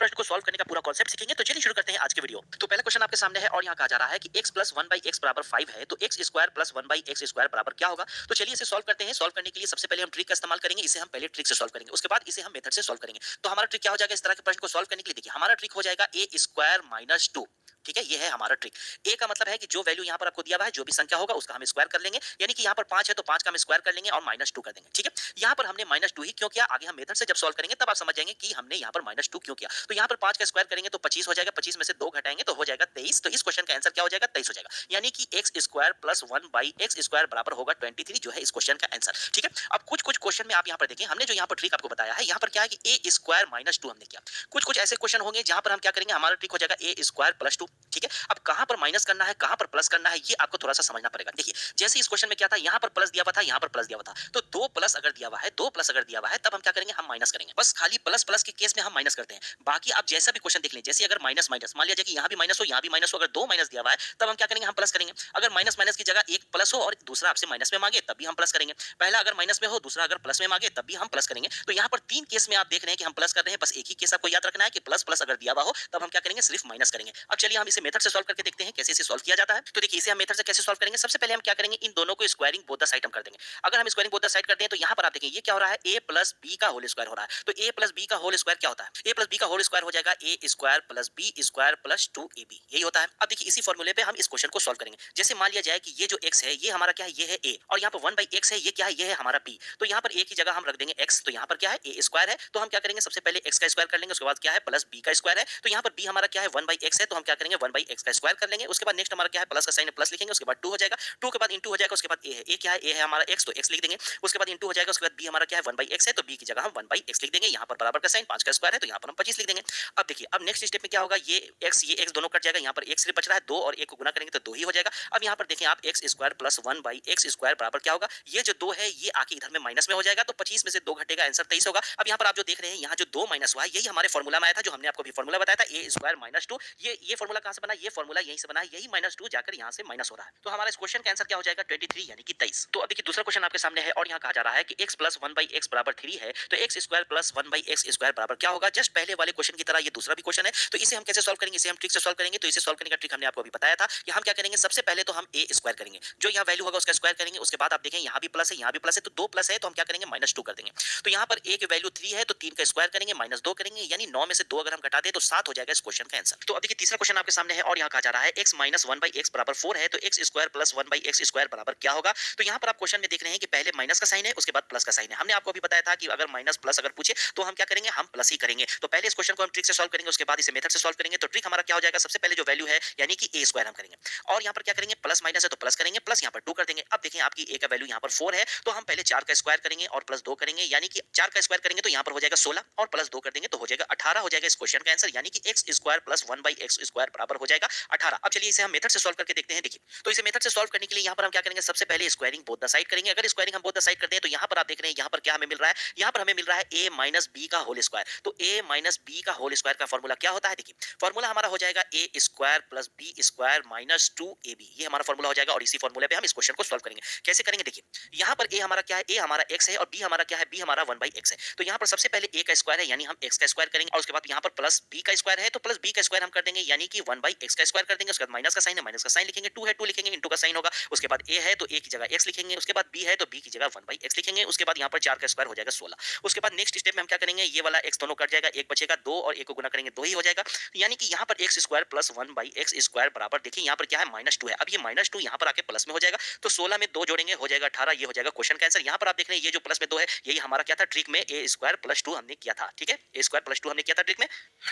प्रश्न को सॉल्व करने का पूरा कॉन्सेप्ट सीखेंगे। तो चलिए शुरू करते हैं आज के वीडियो। तो पहला क्वेश्चन आपके सामने है और यहाँ कहा जा रहा है कि x प्लस 1/x बराबर 5 है, तो x square plus 1/x square बराबर क्या होगा। तो चलिए इसे सॉल्व करते हैं। सॉल्व करने के लिए सबसे पहले हम ट्रिक का इस्तेमाल करेंगे। इसे हम पहले ट्रिक से सॉल्व करेंगे, उसके बाद इसे हम मेथड से सॉल्व करेंगे। तो हमारा ट्रिक क्या हो जाएगा इस तरह के प्रश्न को सॉल्व करने के लिए। देखिए हमारा ट्रिक हो जाएगा a स्क्वायर माइनस 2। ठीक है, ये है हमारा ट्रिक। ए का मतलब है कि जो वैल्यू यहाँ पर आपको दिया हुआ है, जो भी संख्या होगा उसका हम स्क्वायर कर लेंगे। यानी कि यहाँ पर 5 है तो 5 का हम स्क्वायर कर लेंगे और -2 कर देंगे। ठीक है, यहाँ पर हमने -2 ही क्यों किया, आगे हम मेथड से जब सॉल्व करेंगे तब आप समझ जाएंगे कि हमने यहाँ पर -2 क्यों किया। तो यहाँ पर 5 का स्क्वायर करेंगे तो 25 हो जाएगा, 25 में से 2 घटाएंगे तो हो जाएगा 23। तो इस क्वेश्चन का आंसर क्या हो जाएगा, 23 हो जाएगा। यानी कि x square plus 1/x square बराबर होगा 23, जो है इस क्वेश्चन का आंसर। ठीक है, अब कुछ कुछ क्वेश्चन में आप यहाँ पर देखें, हमने जो यहाँ पर ट्रिक आपको बताया है, यहाँ पर क्या है कि a स्क्वायर माइनस 2 हमने किया। कुछ कुछ ऐसे क्वेश्चन होंगे जहां पर हम क्या करेंगे, हमारा ट्रिक हो जाएगा a स्क्वायर प्लस 2। ठीक है, अब कहां पर माइनस करना है कहां पर प्लस करना है ये आपको थोड़ा सा समझना पड़ेगा। देखिए जैसे इस क्वेश्चन में क्या था, यहां पर प्लस दिया हुआ था, यहां पर प्लस दिया हुआ था, तो 2 प्लस अगर दिया हुआ है, 2 प्लस अगर दिया हुआ है, तब हम क्या करेंगे, हम माइनस करेंगे। बस खाली प्लस प्लस के केस में हम माइनस करते हैं। बाकी आप जैसा भी क्वेश्चन देख लें, जैसे अगर माइनस माइनस मान लीजिए कि यहाँ भी माइनस हो, यहाँ भी माइनस हो, अगर 2 माइनस दिया हुआ है तब हम क्या करेंगे, हम प्लस करेंगे। अगर माइनस माइनस की जगह एक प्लस हो और दूसरा आपसे माइनस में मांगे तब भी हम प्लस करेंगे। पहला अगर माइनस में हो, दूसरा अगर प्लस में मांगे तब भी हम प्लस करेंगे। तो यहाँ पर 3 केस में आप देख रहे हैं कि हम प्लस कर रहे हैं। बस एक ही केस आपको याद रखना है कि प्लस प्लस अगर दिया हुआ हो तब हम क्या करेंगे, सिर्फ माइनस करेंगे। अब चलिए हम इसे मेथड से सॉल्व करके देखते हैं कैसे इसे सॉल्व किया जाता है। तो देखिए इसे हम मेथड से कैसे सॉल्व करेंगे, सबसे पहले हम क्या करेंगे, इन दोनों को स्क्वायरिंग बोथ द साइड हम कर देंगे। अगर हम स्क्वायरिंग बोथ द साइड करते हैं तो यहाँ पर आप देखिए ये क्या हो रहा है, a प्लस बी का होल स्क्वायर हो रहा है। तो a प्लस बी का होल स्क्वायर क्या होता है, a प्लस बी का होल स्क्वायर हो जाएगा a square plus B square plus 2ab, यही होता है। अब देखिए इसी फॉर्मूले पे हम इस क्वेश्चन को सॉल्व करेंगे। जैसे मान लिया जाए कि ये जो x है ये हमारा क्या है, ये है a, और यहाँ पर 1/x है, ये क्या है, ये है हमारा b। तो यहाँ पर a की जगह हम रख देंगे x। तो यहाँ पर क्या है, a स्क्वायर है, तो हम क्या करेंगे, सबसे पहले x का स्क्वायर कर लेंगे, उसके बाद क्या है प्लस b का स्क्वायर है। तो यहाँ पर b हमारा क्या है, 1/x है, तो हम क्या करेंगे 1/x का स्क्वायर कर लेंगे। उसके बाद नेक्स्ट हमारा क्या है, प्लस का साइन है, प्लस लिखेंगे, उसके बाद 2 हो जाएगा, 2 के बाद इंटू हो जाएगा, उसके बाद a है, a क्या है, a है हमारा x, तो x लिख देंगे। उसके बाद इंटू हो जाएगा, उसके बाद b हमारा क्या है 1/x है, तो b की जगह हम 1/x लिख देंगे। यहाँ पर बराबर का साइन, 5 का स्क्वायर है तो यहाँ पर हम 25 लिख देंगे। अब देखिए अब नेक्स्ट स्टेप में क्या होगा, ये x दोनों कट जाएगा, यहाँ पर एक सिर्फ बच रहा है, 2 और 1 को गुना करेंगे तो 2 ही हो जाएगा। अब यहाँ पर देखें आप x square plus 1/x square बराबर क्या होगा, ये जो 2 है ये आके इधर में माइनस में हो जाएगा, तो 25 में से 2 घटेगा, आंसर 23 होगा। अब यहाँ पर आप जो देख रहे हैं, यहाँ जो 2 माइनस हुआ है यही हमारे फॉर्मूला में आया था, जो हमने आपको भी फॉर्मूला बताया था, a स्क्वायर माइनस 2। ये फॉर्मूला कहाँ से बना, ये फॉर्मूला यहीं से बना है, यही -2 जाकर यहाँ से माइनस हो रहा है। तो हमारा इस क्वेश्चन का आंसर क्या हो जाएगा, 23 यानी कि 23। तो अब देखिए दूसरा क्वेश्चन आपके सामने है और यहाँ कहा जा रहा है कि x प्लस 1/x बराबर 3 है, तो x square plus 1/x square बराबर क्या होगा। जस्ट पहले वाले क्वेश्चन की तरह ये दूसरा भी क्वेश्चन है। तो इसे हम कैसे सॉल्व करेंगे, इसे हम ट्रिक से सॉल्व करेंगे। तो इसे सॉल्व करने का ट्रिक हमने आपको अभी बताया था कि हम क्या करेंगे, सबसे पहले तो हम a स्क्वायर करेंगे, जो यहाँ वैल्यू होगा उसका स्क्वायर करेंगे। उसके बाद आप देखें यहाँ भी प्लस है, यहाँ भी प्लस है, तो 2 प्लस है, तो हम क्या करेंगे -2 कर देंगे। तो यहाँ पर a की वैल्यू 3 है, तो 3 का स्क्वायर करेंगे, -2 करेंगे, यानी 9 में से 2 अगर हम घटा दें तो 7 हो जाएगा इस क्वेश्चन का आंसर। तो अब देखिए तीसरा क्वेश्चन आपके सामने है और यहाँ कहा जा रहा है x माइनस 1/x बराबर 4 है, तो x square plus 1/x square बराबर क्या होगा। तो यहाँ पर आप क्वेश्चन में देख रहे हैं कि पहले माइनस का साइन है, उसके बाद प्लस का साइन है। हमने आपको अभी बताया था कि अगर माइनस प्लस अगर पूछे तो हम क्या करेंगे, हम प्लस ही करेंगे। तो पहले इस क्वेश्चन को हम ट्रिक से सॉल्व करेंगे, उसके बाद इसे मेथड से सॉल्व करेंगे। तो ट्रिक हमारा क्या हो जाएगा, सबसे पहले जो वैल्यू है यानी कि a स्क्वायर हम करेंगे, और यहाँ पर क्या करेंगे, प्लस माइनस है तो प्लस करेंगे, प्लस यहाँ पर 2 कर देंगे। अब देखिए आपकी a का वैल्यू यहाँ पर 4 है, तो हम पहले 4 का स्क्वायर करेंगे और प्लस 2 करेंगे, यानी कि 4 का स्क्वायर करेंगे तो यहाँ पर हो जाएगा 16, और प्लस 2 कर देंगे तो हो जाएगा 18 हो जाएगा इस क्वेश्चन का आंसर, यानी कि x square plus 1/x square बराबर हो जाएगा 18। अब चलिए इसे हम मेथड से सॉल्व करके देखते हैं। देखिए तो इसे मेथड से सॉल्व करने के लिए यहाँ पर हम क्या करेंगे, सबसे पहले स्क्वायरिंग बोथ द साइड करेंगे। अगर स्क्वायरिंग हम बोथ द साइड करते हैं तो यहाँ पर आप देख रहे हैं, यहाँ पर क्या हमें मिल रहा है, यहाँ पर हमें मिल रहा है a माइनस बी का होल स्क्वायर। तो a माइनस बी का होल स्क्वायर का फॉर्मूला क्या होता है, देखिए फॉर्मूला हमारा हो जाएगा a square plus B square minus 2ab, ये हमारा फॉर्मूला हो जाएगा। और इसी फॉर्मूले पे हम इस क्वेश्चन को सॉल्व करेंगे। कैसे करेंगे, देखिए यहाँ पर a हमारा क्या है, a हमारा x है, और b हमारा क्या है, b हमारा 1/x है। तो यहाँ पर सबसे पहले a का स्क्वायर है, यानी हम x का स्क्वायर करेंगे, और उसके बाद यहाँ पर प्लस b का स्क्वायर है, तो प्लस b का स्क्वायर हम कर देंगे, यानी कि 1/x का स्क्वायर कर देंगे। उसके बाद माइनस का साइन है, माइनस का साइन लिखेंगे, 2 है 2 लिखेंगे, इंटू का साइन होगा। उसके बाद a है तो a की जगह x लिखेंगे, उसके बाद b है तो b की जगह 1/x लिखेंगे। उसके बाद यहाँ पर 4 का स्क्वायर हो जाएगा 16। उसके बाद नेक्स्ट स्टेप में हम क्या करेंगे, ये वाला x दोनों कट जाएगा, एक बचेगा 2, और 1 को गुना करेंगे 2 ही हो जाएगा, यानी कि यहाँ पर x square plus 1/x square बराबर, देखिए यहाँ पर क्या है -2 है। अब ये -2 यहाँ पर आके प्लस में हो जाएगा, तो 16 में 2 जोड़ेंगे हो जाएगा 18, ये हो जाएगा क्वेश्चन का आंसर। यहाँ पर आप देख रहे हैं ये जो प्लस में 2 है यही हमारा क्या था, ट्रिक में a स्क्वायर प्लस 2 हमने किया था। ठीक है, a स्क्वायर प्लस 2 हमने किया था ट्रिक में।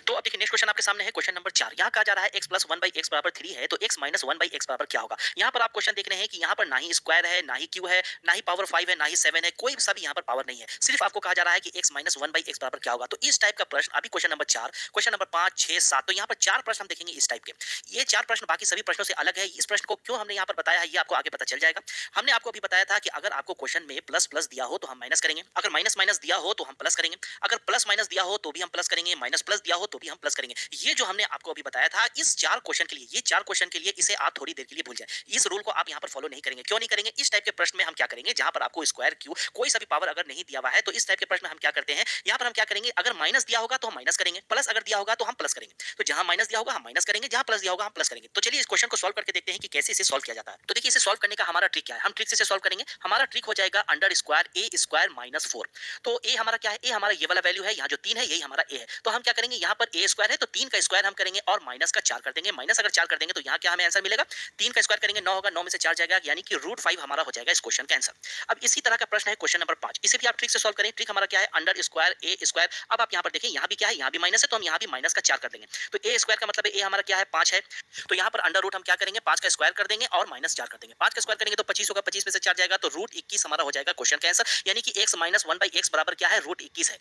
तो अब देखिए नेक्स्ट क्वेश्चन आपके सामने है, क्वेश्चन नंबर 4। यहाँ कहा जा रहा है x प्लस 1/x बराबर 3 है, तो x माइनस 1/x बराबर क्या होगा। यहाँ पर आप क्वेश्चन देख रहे हैं कि यहाँ पर ना ही स्क्वायर है, ना ही क्यू है, ना ही पावर 5 है, ना ही 7 है, कोई सा भी यहाँ पर पावर नहीं है। सिर्फ आपको कहा जा रहा है कि x माइनस 1/x बराबर क्या होगा। तो इस टाइप का प्रश्न अभी क्वेश्चन नंबर 4, क्वेश्चन नंबर 5, 6, 7, तो यहाँ पर 4 प्रश्न हम देखेंगे इस टाइप के। ये 4 प्रश्न बाकी सभी प्रश्नों से अलग है। इस प्रश्न को क्यों हमने यहाँ पर बताया है ये आपको आगे पता चल जाएगा। हमने आपको अभी बताया था कि अगर आपको क्वेश्चन में प्लस प्लस दिया हो तो हम माइनस करेंगे, अगर माइनस माइनस दिया हो तो हम प्लस करेंगे, अगर प्लस माइनस दिया हो तो भी हम प्लस करेंगे, माइनस प्लस दिया हो तो भी हम प्लस करेंगे। ये जो हमने आपको अभी बताया था इस 4 क्वेश्चन के लिए, ये 4 क्वेश्चन के लिए इसे आप थोड़ी देर के लिए भूल जाएँ। इस रूल को आप यहाँ पर फॉलो नहीं करेंगे। क्यों नहीं करेंगे? इस टाइप के प्रश्न में हम क्या करेंगे, जहाँ पर आपको स्क्वायर क्यू कोई सा भी पावर अगर नहीं दिया हुआ है, तो इस टाइप के प्रश्न में हम क्या करते हैं, यहाँ पर हम क्या करेंगे, अगर माइनस दिया होगा तो हम माइनस करेंगे, प्लस अगर दिया होगा तो हम प्लस करेंगे। तो जहाँ माइनस दिया होगा हम माइनस करेंगे, जहाँ प्लस दिया होगा हम प्लस करेंगे। तो चलिए इस क्वेश्चन को सॉल्व करके देखते हैं कि कैसे इसे सॉल्व किया जाता है। तो देखिए, इसे सॉल्व करने का हमारा ट्रिक क्या है, हम ट्रिक से इसे सॉल्व करेंगे। हमारा ट्रिक हो जाएगा अंडर स्क्वायर ए स्क्वायर माइनस 4। तो ए हमारा क्या है, ए हमारा ये वाला वैल्यू है, यहाँ जो 3 है यही हमारा ए है। तो हम क्या करेंगे, यहाँ पर ए स्क्वायर है तो 3 का स्क्वायर हम करेंगे और माइनस का 4 कर देंगे। माइनस अगर 4 कर देंगे तो यहाँ क्या हमें आंसर मिलेगा, 3 का स्क्वायर करेंगे 9 होगा, 9 में से 4 जाएगा, यानी कि √5 हमारा हो जाएगा इस क्वेश्चन का आंसर। अब इसी तरह का प्रश्न है क्वेश्चन नंबर 5। इसे भी आप ट्रिक से सॉल्व करें। ट्रिक हमारा क्या है, अंडर स्क्वायर ए स्क्वायर। अब आप यहाँ पर देखें, यहाँ भी क्या है, यहाँ भी माइनस है, तो हम यहाँ भी माइनस का 4 कर देंगे। तो ए स्क्वायर का मतलब है ए हमारा क्या है, 5 है। तो यहाँ पर अंडर रूट हम क्या करेंगे, 5 का स्क्वायर कर देंगे और माइनस 4 कर देंगे। 5 का स्क्वायर करेंगे तो 25 होगा, 25 में से 4 जाएगा, तो √21 हमारा हो जाएगा क्वेश्चन का आंसर। यानी कि x माइनस 1/x बराबर क्या है, √21 है।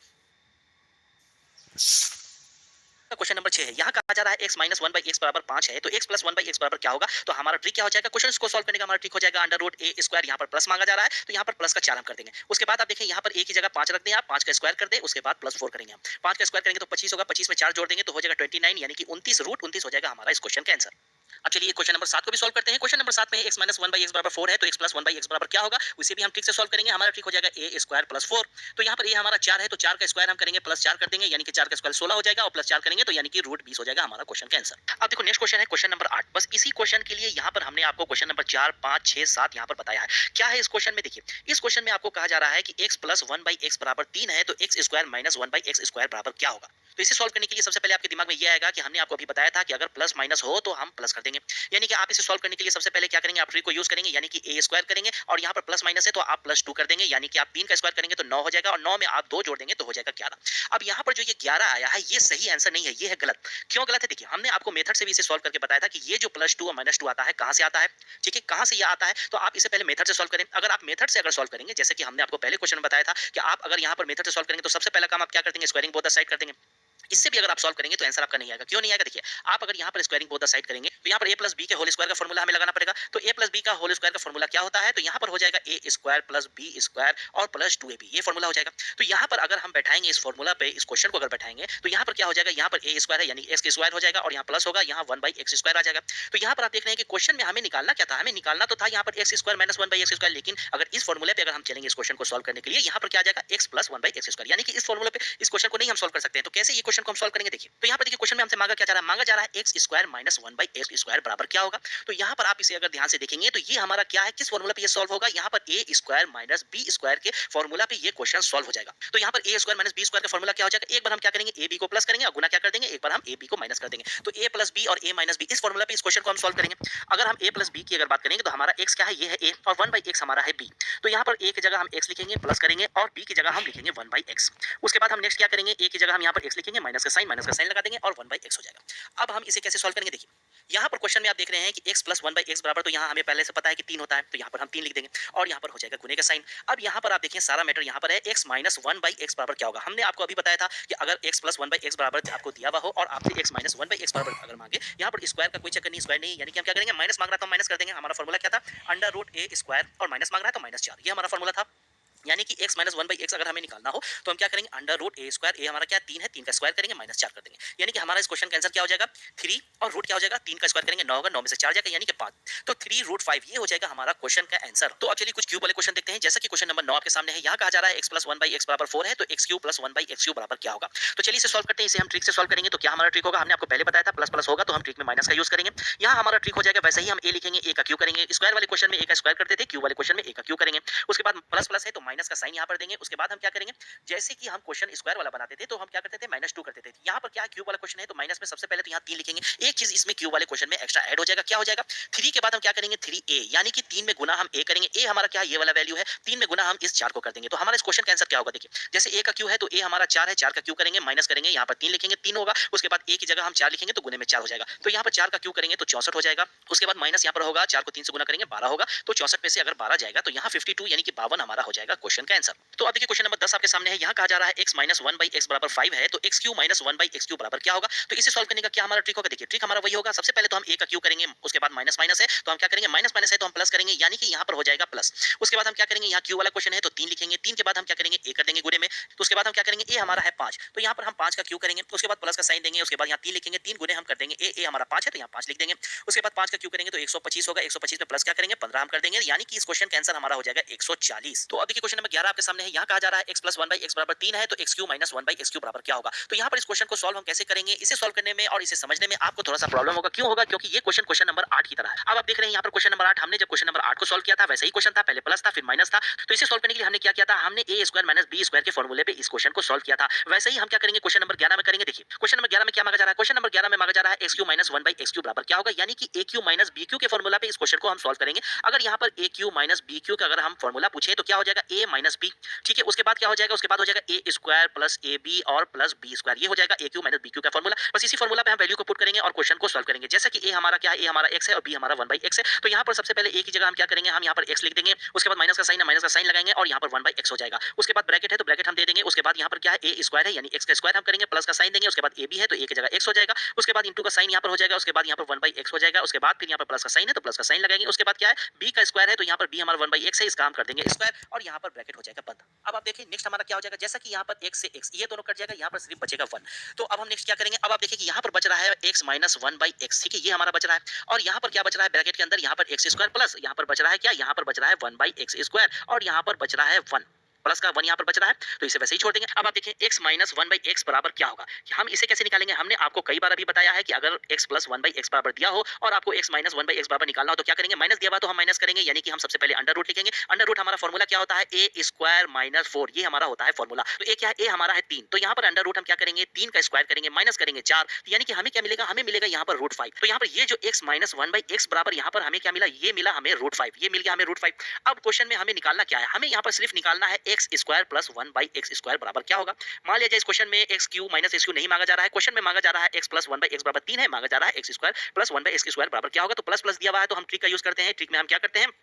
क्वेश्चन नंबर 6 है, यहाँ कहा जा रहा है x माइनस 1/x बराबर 5 है, तो x प्लस 1/x बराबर क्या होगा। तो हमारा ट्रिक क्या हो जाएगा, क्वेश्चन को सॉल्व करने का हमारा ट्रिक हो जाएगा अंडर रूट ए स्क्वायर। यहाँ पर प्लस मांगा जा रहा है तो यहाँ पर प्लस का 4 हम कर देंगे। उसके बाद आप देखें, यहाँ पर a की जगह 5 रख दें, आप 5 का स्क्वायर कर दें, उसके बाद +4 करेंगे। हम 5 का स्क्वायर करेंगे तो 25 होगा, 25 में 4 जोड़ देंगे तो हो जाएगा 29, यानी कि 29 √29 हो जाएगा हमारा इस क्वेश्चन का आंसर। अब चलिए क्वेश्चन नंबर 7 को भी सॉल्व करते हैं। क्वेश्चन नंबर 7 में x माइनस 1/x बराबर 4 है, तो x प्लस 1/x बराबर क्या होगा, उसे भी हम ट्रिक से सॉल्व करेंगे। हमारा ट्रिक हो जाएगा a स्क्वायर प्लस 4। तो यहाँ पर a हमारा 4 है, तो 4 का स्क्वायर हम करेंगे प्लस 4 कर देंगे, यानी कि 4 का स्क्वायर 16 हो जाएगा और प्लस 4 करेंगे तो यानी कि √20 हो जाएगा हमारा क्वेश्चन का आंसर। अब देखो नेक्स्ट क्वेश्चन है क्वेश्चन नंबर 8। बस इसी क्वेश्चन के लिए यहाँ पर हमने आपको क्वेश्चन नंबर 4, 5, 6, 7 यहाँ पर बताया है। क्या है इस क्वेश्चन में, देखिए इस क्वेश्चन में आपको कहा जा रहा है कि x प्लस 1/x बराबर 3 है, तो x square minus 1/x square बराबर क्या होगा। तो इसे सॉल्व करने के लिए सबसे पहले आपके दिमाग में ये आएगा कि हमने आपको अभी बताया था कि अगर प्लस माइनस हो तो हम प्लस कर देंगे। यानी कि आप इसे सॉल्व करने के लिए सबसे पहले क्या करेंगे, आप ट्रिक को यूज करेंगे, यानी कि a स्क्वायर करेंगे और यहाँ पर प्लस माइनस है तो आप +2 कर देंगे, यानी कि आप 3 का स्क्वायर करेंगे तो 9 हो जाएगा और 9 में आप 2 जोड़ देंगे तो हो जाएगा 11। अब यहाँ पर जो ये 11 आया है ये सही आंसर नहीं है, ये है गलत। क्यों गलत है, देखिए हमने आपको मेथड से भी इसे सॉल्व करके बताया था कि ये जो +2 और -2 आता है कहाँ से आता है, ठीक है, कहाँ से ये आता है। तो आप इसे पहले मेथड से सॉल्व करें। अगर आप मेथड से अगर सॉल्व करेंगे, जैसे कि हमने आपको पहले क्वेश्चन में बताया था कि आप अगर यहाँ पर मेथड से सॉल्व करेंगे तो सबसे पहला काम आप क्या कर देंगे, स्क्वायरिंग बोथ द साइड कर देंगे। इससे भी अगर आप सॉल्व करेंगे तो आंसर आपका नहीं आएगा। क्यों नहीं आएगा, देखिए आप अगर यहाँ पर स्क्वायरिंग बोथ द साइड करेंगे तो यहाँ पर a प्लस बी के होल स्क्वायर का फॉर्मूला हमें लगाना पड़ेगा। तो a प्लस बी का होल स्क्वायर का फॉर्मूला क्या होता है, तो यहाँ पर हो जाएगा a square plus B square और प्लस 2ab, ये फॉर्मूला हो जाएगा। तो यहाँ पर अगर हम बैठाएंगे इस फॉर्मूला पे, इस क्वेश्चन को अगर बैठाएंगे तो यहाँ पर क्या हो जाएगा, यहाँ पर a स्क्वायर है यानी x स्क्वायर हो जाएगा और यहाँ प्लस होगा, यहाँ 1/x स्क्वायर आ जाएगा। तो यहाँ पर आप देख रहे हैं कि क्वेश्चन में हमें निकालना क्या था, हमें निकालना तो था यहाँ पर x square minus 1/x square, लेकिन अगर इस फॉर्मूले पे अगर हम चलेंगे इस क्वेश्चन को सॉल्व करने के लिए, यहाँ पर क्या आ जाएगा x प्लस 1/x स्क्वायर, यानी कि इस फॉर्मूले पे इस क्वेश्चन को नहीं हम सॉल्व कर सकते हैं। तो कैसे ये क्वेश्चन को हम सॉल्व करेंगे, देखिए तो यहाँ पर देखिए क्वेश्चन में हमसे मांगा क्या जा रहा है, मांगा जा रहा है x square minus 1/x square बराबर क्या होगा। तो यहाँ पर आप इसे अगर ध्यान से देखेंगे तो ये हमारा क्या है, किस फॉर्मूला पे ये सॉल्व होगा, यहाँ पर a square minus b square के फॉर्मूला पे ये क्वेश्चन सॉल्व हो जाएगा। तो यहाँ पर a square minus b square का फॉर्मूला क्या हो जाएगा, एक बार हम क्या करेंगे ab को प्लस करेंगे और गुना क्या कर देंगे, एक बार हम ab को माइनस कर देंगे। तो a प्लस b और a माइनस b, इस फॉर्मूला पे इस क्वेश्चन को हम सॉल्व करेंगे। अगर हम a प्लस b की अगर बात करेंगे तो हमारा x क्या है, ये है a और 1/x हमारा है b। तो यहाँ पर a की जगह हम x लिखेंगे प्लस करेंगे और b की जगह हम लिखेंगे 1/x। उसके बाद हम नेक्स्ट क्या करेंगे, a की जगह हम यहाँ पर x लिखेंगे, माइनस का साइन लगा देंगे और 1/x हो जाएगा। अब हम इसे कैसे सॉल्व करेंगे, देखिए यहाँ पर क्वेश्चन में आप देख रहे हैं कि x प्लस 1/x बराबर, तो यहाँ हमें पहले से पता है कि 3 होता है, तो यहाँ पर हम 3 लिख देंगे और यहाँ पर हो जाएगा गुने का साइन। अब यहाँ पर आप देखिए सारा मैटर यहाँ पर है, x माइनस 1/x बराबर क्या होगा। हमने आपको अभी बताया था कि अगर x प्लस 1/x बराबर आपको दिया हुआ हो और आपसे x माइनस 1/x बराबर अगर मांगे, यहाँ पर स्क्वायर का कोई चक्कर नहीं, स्क्वायर नहीं, यानी कि हम क्या करेंगे, माइनस मांग रहा था माइनस कर देंगे। हमारा फॉर्मूला क्या था, अंडर रूट a स्क्वायर और माइनस मांग रहा है तो माइनस 4, ये हमारा फॉर्मूला था। यानी कि x माइनस 1/x अगर हमें निकालना हो तो हम क्या करेंगे, under root a square, a हमारा क्या 3 है, 3 का स्क्वायर करेंगे माइनस 4 कर देंगे, यानी कि हमारा इस क्वेश्चन का आंसर क्या हो जाएगा 3 और रूट क्या हो जाएगा, 3 का स्क्वायर करेंगे 9 होगा, 9 में से 4 जाएगा यानी कि 5, तो 3√5 ये हो जाएगा हमारा क्वेश्चन का आंसर। तो अब चलिए कुछ क्यूब वाले क्वेश्चन देखते हैं। जैसा कि क्वेश्चन नंबर 9 आपके सामने है, यहाँ कहा जा रहा है x प्लस 1/x बराबर 4 है, तो x क्यूब प्लस 1/x बराबर क्या होगा। तो चलिए इसे सॉल्व करते हैं। इसे हम ट्रिक से सॉल्व करेंगे तो क्या हमारा ट्रिक होगा, हमने आपको पहले बताया था प्लस प्लस होगा तो हम ट्रिक में माइनस का यूज करेंगे। यहाँ हमारा ट्रिक हो जाएगा वैसे ही, हम a लिखेंगे, a का क्यू करेंगे, स्क्वायर वाले क्वेश्चन में a का स्क्वायर करते थे, क्यूब वाले क्वेश्चन में a का क्यू करेंगे। उसके बाद प्लस प्लस है तो माइनस का साइन यहाँ पर देंगे। उसके बाद हम क्या करेंगे, जैसे कि हम क्वेश्चन स्क्वायर वाला बनाते थे तो हम क्या करते थे, -2 करते थे। यहाँ पर क्या क्यूब वाला क्वेश्चन है तो माइनस में सबसे पहले तो यहाँ 3 लिखेंगे, एक चीज इसमें क्यूब वाले क्वेश्चन में एक्स्ट्रा ऐड हो जाएगा, क्या हो जाएगा 3 के बाद हम क्या करेंगे 3a, यानी कि 3 में गुना हम a करेंगे, a हमारा क्या है ये वाला वैल्यू है, 3 में गुना हम इस 4 को कर देंगे। तो हमारा इस क्वेश्चन का आंसर क्या होगा, देखिए जैसे a का क्यू है तो a हमारा 4 है, 4 का क्यू करेंगे, माइनस करेंगे, यहाँ पर 3 लिखेंगे 3 होगा। उसके बाद a की जगह हम 4 लिखेंगे तो गुने में 4 हो जाएगा, तो यहाँ पर 4 का क्यू करेंगे तो 64 हो जाएगा। उसके बाद माइनस यहाँ पर होगा, 4 को 3 से गुना करेंगे 12 होगा, तो 64 में से अगर 12 जाएगा तो यहाँ 52 यानी कि 52 हमारा हो जाएगा क्वेश्चन का आंसर। तो अब देखिए क्वेश्चन नंबर 10 आपके सामने है। यहाँ कहा जा रहा है x minus one by x बराबर 5 है, तो x Q minus one by x Q बराबर क्या होगा। तो इसे सॉल्व करने का क्या हमारा ट्रिक होगा। देखिए ट्रिक हमारा वही होगा, सबसे पहले तो हम a का क्यू करेंगे, उसके बाद माइनस माइनस है तो हम क्या करेंगे, माइनस माइनस है तो हम प्लस करेंगे, यानी कि यहाँ पर हो जाएगा प्लस। उसके बाद हम क्या करेंगे, यहाँ क्यू वाला क्वेश्चन है तो 3 लिखेंगे, 3 के बाद हम क्या करेंगे, a कर देंगे गुणे में। तो उसके बाद हम क्या करेंगे, a हमारा है 5, तो यहाँ पर हम 5 का क्यू करेंगे, उसके बाद प्लस का साइन देंगे, उसके बाद यहाँ 3 लिखेंगे, 3 गुणे हम कर देंगे a हमारा 5 है तो यहाँ 5 लिख देंगे। उसके बाद 5 का क्यू करेंगे तो 125 होगा, 125 में प्लस क्या करेंगे 15 हम कर देंगे, यानी कि इस क्वेश्चन का आंसर हमारा हो जाएगा 140। तो अब देखिए क्वेश्चन नंबर 11 आपके सामने है। यहाँ कहा जा रहा है x plus one by x बराबर 3 है, तो x Q minus one by x Q बराबर क्या होगा। तो यहाँ पर इस क्वेश्चन को सॉल्व हम कैसे करेंगे, इसे सॉल्व करने में और इसे समझने में आपको थोड़ा सा प्रॉब्लम होगा। क्यों होगा, क्योंकि ये क्वेश्चन क्वेश्चन नंबर 8 की तरह है। अब आप देख रहे हैं यहाँ पर क्वेश्चन नंबर 8, हमने जब क्वेश्चन नंबर 8 को सॉल्व किया था वैसे ही क्वेश्चन था, पहले प्लस था फिर माइनस था। तो इसे सॉल्व करने के लिए हमने क्या किया था, हमने a square minus B square के फॉर्मूले पे इस क्वेश्चन को सॉल्व किया था। वैसे ही हम क्या करेंगे क्वेश्चन नंबर 11 में करेंगे। देखिए क्वेश्चन नंबर 11 में क्या मांगा जा रहा है, क्वेश्चन नंबर 11 में मांगा जा रहा है x Q minus one by x Q बराबर क्या होगा, यानी कि ए क्यू माइनस बी क्यू के फॉर्मूला पे इस क्वेश्चन को हम सॉल्व करेंगे। अगर यहाँ पर ए क्यू माइनस बी क्यू का अगर हम फॉर्मूला पूछे तो क्या हो जाएगा, ए माइनस बी, ठीक है। उसके बाद क्या हो जाएगा, उसके बाद हो जाएगा ए स्क्वायर प्लस ए बी और प्लस बी स्क्वायर, ये हो जाएगा ए क्यू माइनस बी क्यू का फॉर्मूला। बस इसी फॉर्मूला पे हम वैल्यू को पुट करेंगे और क्वेश्चन को सॉल्व करेंगे। जैसा कि ए हमारा क्या है, ए हमारा एक्स है और बी हमारा वन बाई एक्स है, तो यहाँ पर सबसे पहले ए की जगह हम क्या करेंगे, हम यहाँ पर एक्स लिख देंगे, उसके बाद माइनस का साइन है, माइनस का साइन लगाएंगे और यहाँ पर वन बाई एक्स हो जाएगा। उसके बाद ब्रैकेट है तो ब्रैकेट हम दे देंगे, उसके बाद यहाँ पर क्या है ए स्क्वायर है यानी एक्स का स्क्वायर हम करेंगे, प्लस का साइन देंगे, उसके बाद ए बी है तो ए की जगह एक्स हो जाएगा, उसके बाद इंटू का साइन यहाँ पर हो जाएगा, उसके बाद यहाँ पर वन बाई एक्स हो जाएगा, उसके बाद फिर यहाँ पर प्लस का साइन है तो प्लस का साइन लगाएंगे, उसके बाद क्या है बी का स्क्वायर है तो यहाँ पर बी हमारा वन बाई एक्स है, इसका हम कर देंगे स्क्वायर और यहाँ पर ब्रैकेट हो जाएगा बंद। अब आप देखिए नेक्स्ट हमारा क्या हो जाएगा, जैसा कि यहाँ पर एक्स से एक्स ये दोनों कट जाएगा, यहाँ पर सिर्फ बचेगा वन। तो अब हम नेक्स्ट क्या करेंगे, अब आप देखिए कि यहाँ पर बच रहा है x minus one by x, ठीक है, ये हमारा बच रहा है। और यहाँ पर क्या बच रहा है ब्रैकेट के अंदर, यहाँ पर एक्स स्क्वायर प्लस यहाँ पर बच रहा है क्या, यहाँ पर बच रहा है वन बाई एक्स स्क्वायर और यहाँ पर बच रहा है वन, प्लस का वन यहाँ पर बच रहा है तो इसे वैसे ही छोड़ देंगे। अब आप देखिए x minus one by x बराबर क्या होगा, हम इसे कैसे निकालेंगे। हमने आपको कई बार अभी बताया है कि अगर x plus one by x बराबर दिया हो और आपको x minus one by x बराबर निकालना हो तो क्या करेंगे, माइनस दिया हुआ तो हम माइनस करेंगे, यानी कि हम सबसे पहले अंडर रूट लिखेंगे। अंडर रूट हमारा फॉर्मूला क्या होता है, ए स्क्वायर माइनस फोर, ये हमारा होता है फॉर्मूला। तो ए क्या है, ए हमारा है 3, तो यहाँ पर अंडर रूट हम क्या करेंगे, 3 का स्क्वायर करेंगे, माइनस करेंगे 4, यानी कि हमें क्या मिलेगा, हमें मिलेगा यहाँ पर रूट 5। तो यहाँ पर ये जो x minus one by x बराबर यहाँ पर हमें क्या मिला, ये मिला हमें रूट 5, ये मिल गया हमें रूट 5। अब क्वेश्चन में हमें निकालना क्या है, हमें यहाँ पर सिर्फ निकालना है x square plus one by x square बराबर क्या होगा। मान लिया जाए इस क्वेश्चन में x Q minus x Q नहीं मांगा जा रहा है, क्वेश्चन में मांगा जा रहा है x plus one by x बराबर 3 है, मांगा जा रहा है x square plus one by x square बराबर क्या होगा। तो प्लस प्लस दिया हुआ है तो हम ट्रिक का यूज करते हैं, ट्रिक में हम क्या करते हैं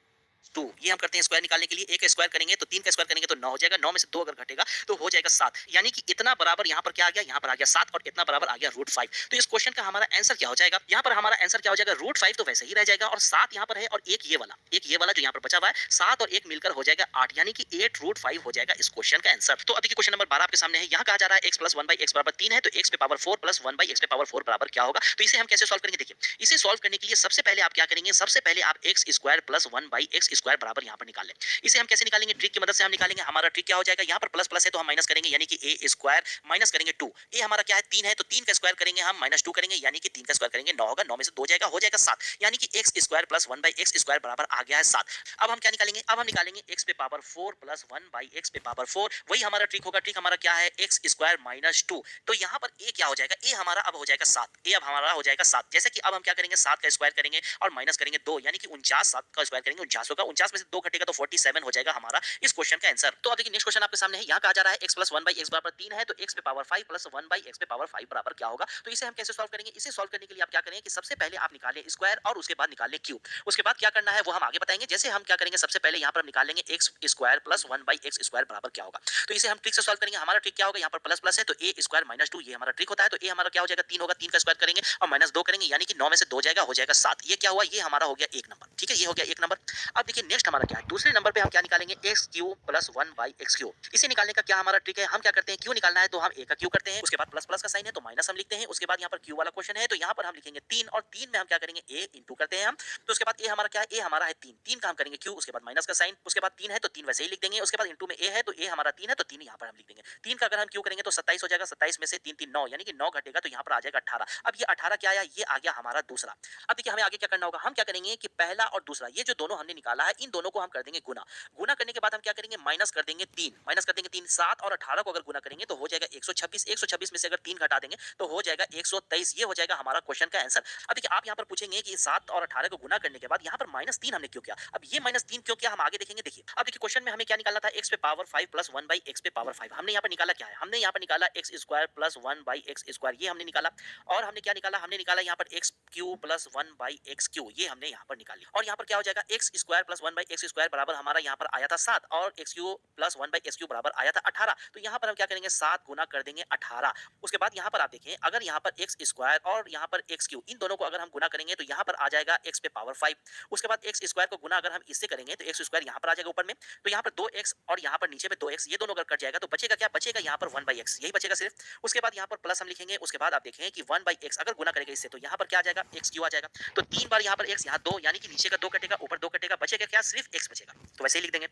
2, ये हम करते हैं स्क्वायर निकालने के लिए। एक स्क्वायर करेंगे तो 3 का स्क्वायर करेंगे तो 9 हो जाएगा, 9 में से 2 अगर घटेगा तो हो जाएगा 7, यानी कि इतना बराबर यहाँ पर क्या आ गया, यहाँ पर आ गया 7 और इतना बराबर आ गया रूट 5। तो इस क्वेश्चन का हमारा आंसर क्या हो जाएगा, यहाँ पर हमारा आंसर क्या हो जाएगा, रूट 5 तो वैसे ही रह जाएगा और 7 यहाँ पर है और एक ये वाला जो यहाँ पर बचा हुआ है 7 और 1 मिलकर हो जाएगा 8, यानी कि 8 रूट 5 हो जाएगा इस क्वेश्चन का आंसर। तो अभी क्वेश्चन नंबर 12 आपके सामने है। यहाँ कहा जा रहा है x plus one by x बराबर 3 है, तो x पे power 4 plus one by x पे पावर 4 बराबर क्या होगा। तो इसे हम कैसे सॉल्व करेंगे, देखिए इसे सॉल्व करने के लिए सबसे पहले आप क्या करेंगे, सबसे पहले आप x square plus one by x square बराबर यहाँ पर निकाल लें। इसे हम कैसे निकालेंगे, ट्रिक की मदद से हम निकालेंगे। हमारा ट्रिक क्या हो जाएगा, यहाँ पर प्लस प्लस है तो हम माइनस करेंगे, यानी कि ए स्क्वायर माइनस करेंगे 2, ए हमारा क्या है 3 है तो 3 का स्क्वायर करेंगे हम माइनस 2 करेंगे, यानी कि 3 का स्क्वायर करेंगे 9 होगा, 9 में से 2 जाएगा हो जाएगा 7, यानी कि x square plus one by x square बराबर आ गया है 7। अब हम क्या निकालेंगे, अब हम निकालेंगे एक्स पे power 4 plus one by x पे पावर 4, वही हमारा ट्रिक होगा। ट्रिक हमारा क्या है, एक्स स्क्वायर माइनस 2, तो यहाँ पर ए क्या हो जाएगा, ए हमारा अब हो जाएगा 7, ए अब हमारा हो जाएगा 7। जैसे कि अब हम क्या करेंगे 7 का स्क्वायर करेंगे और माइनस करेंगे 2, यानी कि 49, 7 का स्क्वायर करेंगे 49 होगा, 49 में से 2 घटेगा तो 47 हो जाएगा हमारा इस क्वेश्चन का आंसर। तो अब देखिए नेक्स्ट क्वेश्चन आपके सामने है। यहाँ कहा जा रहा है x plus one by x बराबर 3 है, तो x पे power 5 plus one by x पे पावर 5 बराबर क्या होगा। तो इसे हम कैसे सॉल्व करेंगे, इसे सॉल्व करने के लिए आप क्या करेंगे कि सबसे पहले आप निकालें स्क्वायर और उसके बाद निकालें क्यूब, उसके बाद क्या करना है वो हम आगे बताएंगे। जैसे हम क्या करेंगे, सबसे पहले यहाँ पर हम निकालेंगे x square plus one by x square बराबर क्या होगा। तो इसे हम ट्रिक से सॉल्व करेंगे। हमारा ट्रिक क्या होगा, यहाँ पर प्लस प्लस है तो ए स्क्वायर माइनस 2 ये हमारा ट्रिक होता है। तो ए हमारा क्या हो जाएगा 3 होगा, 3 का स्क्वायर करेंगे और माइनस 2 करेंगे, यानी कि 9 में से 2 जाएगा हो जाएगा 7। ये क्या हुआ, ये हमारा हो गया 1 नंबर, ठीक है, ये हो गया 1 नंबर। अब देखिए नेक्स्ट हमारा क्या है, दूसरे नंबर पे हम क्या निकालेंगे, x Q plus one by x Q. इसे निकालने का क्या हमारा ट्रिक है, हम क्या करते हैं, क्यू निकालना है तो हम ए का क्यू करते हैं, उसके बाद प्लस प्लस का साइन है तो माइनस हम लिखते हैं, उसके बाद यहाँ पर क्यू वाला क्वेश्चन है तो यहाँ पर हम लिखेंगे 3 और 3 में हम क्या करेंगे ए इंटू करते हैं हम। तो उसके बाद ए हमारा क्या है, ए हमारा है 3, 3 का हम करेंगे क्यू, उसके बाद माइनस का साइन, उसके बाद 3 है तो 3 वैसे ही लिख देंगे, उसके बाद इंटू में ए है तो ए हमारा 3 है तो 3 यहाँ पर हम लिख देंगे। 3 का अगर हम क्यू करेंगे तो 27 हो जाएगा, 27 में से 3 3 9, यानी कि 9 घटेगा तो यहाँ पर आ जाएगा 18। अब ये 18 क्या आया, ये आ गया हमारा दूसरा। अब देखिए हमें आगे क्या करना होगा, हम क्या करेंगे कि पहला और दूसरा ये जो दोनों हमने निकाला है इन दोनों को हम कर देंगे गुना। गुना करने के बाद हम क्या करेंगे, माइनस कर देंगे 3, माइनस कर देंगे 3, 7 और 18 को अगर गुना करेंगे तो हो जाएगा 126, 126 में से अगर 3 घटा देंगे तो हो जाएगा 123, ये हो जाएगा हमारा क्वेश्चन का आंसर। अब देखिए आप यहाँ पर पूछेंगे कि 7 और 18 को गुना करने के बाद यहाँ पर -3 हमने क्यों किया, अब ये -3 क्यों किया हम आगे देखेंगे। देखिए अब देखिए क्वेश्चन में हमें क्या निकालना था, x पे पावर 5 प्लस 1 बाई x पे पावर 5। हमने यहाँ पर निकाला क्या है, हमने यहाँ पर निकाला x square plus 1 by x square, ये हमने निकाला। और हमने क्या निकाला, हमने निकाला यहाँ पर x Q plus 1 by x Q, ये हमने यहाँ पर निकाली। और यहाँ पर क्या हो जाएगा, x square plus one by x square बराबर हमारा यहाँ पर आया था 7 और x Q plus one by x Q बराबर आया था 18। तो यहाँ पर हम क्या करेंगे 7 गुना कर देंगे 18। उसके बाद यहाँ पर आप देखें अगर यहाँ पर एक्स स्क्वायर और यहाँ पर एक्स क्यू इन दोनों को अगर हम गुना करेंगे तो यहाँ पर आ जाएगा एक्स पे पावर 5। उसके बाद एक्स स्क्वायर को गुना अगर हम इससे करेंगे तो एक्स स्क्वायर यहाँ पर आ जाएगा ऊपर में, तो यहाँ पर 2x और यहाँ पर नीचे पे 2x, ये दोनों अगर कट जाएगा तो बचेगा क्या, बचेगा यहाँ पर 1/x, यही बचेगा सिर्फ। उसके बाद यहाँ पर प्लस हम लिखेंगे, उसके बाद आप देखेंगे कि 1/x अगर गुना करेंगे इससे तो यहाँ पर क्या आ जाएगा एक्स क्यू आ जाएगा। तो 3 बार यहाँ पर x, यहाँ 2, यानी कि नीचे का 2 कटेगा ऊपर 2 कटेगा, बचेगा क्या, सिर्फ x बचेगा। तो वैसे ही लिख देंगे।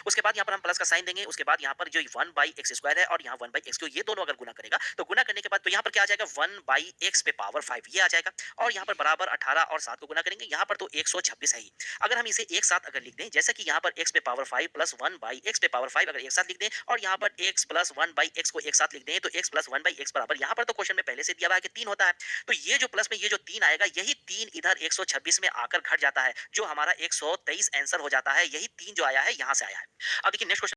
उसके बाद यहाँ पर हम प्लस का साइन देंगे, उसके बाद यहाँ पर जो 1/x स्क्वायर है और यहाँ 1/x क्यू, ये दोनों अगर गुना करेगा तो गुना करने के बाद तो यहाँ पर क्या आ जाएगा 1/x पे पावर 5 ये आ जाएगा, और यहाँ पर बराबर 18 और 7 को गुना करेंगे, यहाँ पर तो 126 है ही। अगर हम इसे एक साथ अगर लिख दें, जैसे कि यहाँ पर x पे पावर 5 प्लस 1/x पे पावर 5 अगर एक साथ लिख दें और यहाँ पर x प्लस 1/x को एक साथ लिख दें तो x प्लस 1/x बराबर, यहाँ पर तो क्वेश्चन में पहले से दिया हुआ है कि 3 होता है, तो ये जो प्लस में ये जो 3 आएगा यही 3 इधर 126 में आकर घट जाता है, जो हमारा 123 आंसर हो जाता है। यही 3 जो आया है यहाँ से आया है। अब देखिए नेक्स्ट क्वेश्चन